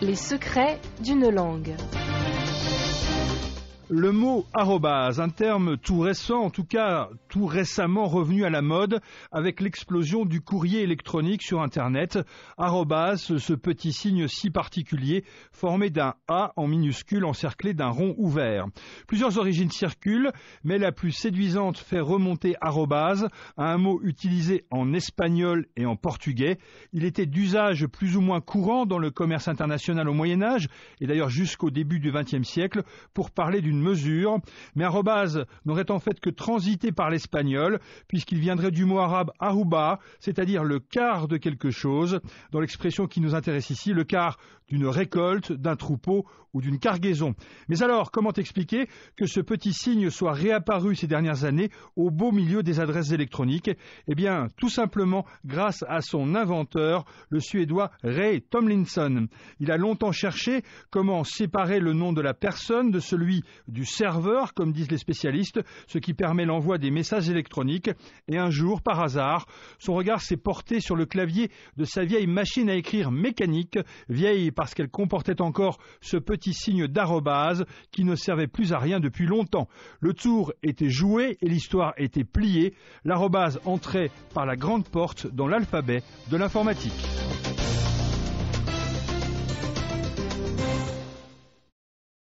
Les secrets d'une langue. Le mot arrobase, un terme tout récent, en tout cas tout récemment revenu à la mode avec l'explosion du courrier électronique sur Internet. Arrobase, ce petit signe si particulier formé d'un A en minuscule encerclé d'un rond ouvert. Plusieurs origines circulent, mais la plus séduisante fait remonter arrobase à un mot utilisé en espagnol et en portugais. Il était d'usage plus ou moins courant dans le commerce international au Moyen-Âge et d'ailleurs jusqu'au début du XXe siècle pour parler d'une mesure, mais arrobase n'aurait en fait que transité par l'espagnol, puisqu'il viendrait du mot arabe aruba, c'est-à-dire le quart de quelque chose, dans l'expression qui nous intéresse ici, le quart d'une récolte, d'un troupeau ou d'une cargaison. Mais alors, comment expliquer que ce petit signe soit réapparu ces dernières années au beau milieu des adresses électroniques? Eh bien, tout simplement grâce à son inventeur, le Suédois Ray Tomlinson. Il a longtemps cherché comment séparer le nom de la personne de celui du serveur, comme disent les spécialistes, ce qui permet l'envoi des messages électroniques. Et un jour, par hasard, son regard s'est porté sur le clavier de sa vieille machine à écrire mécanique, vieille parce qu'elle comportait encore ce petit signe d'arrobase qui ne servait plus à rien depuis longtemps. Le tour était joué et l'histoire était pliée. L'arrobase entrait par la grande porte dans l'alphabet de l'informatique.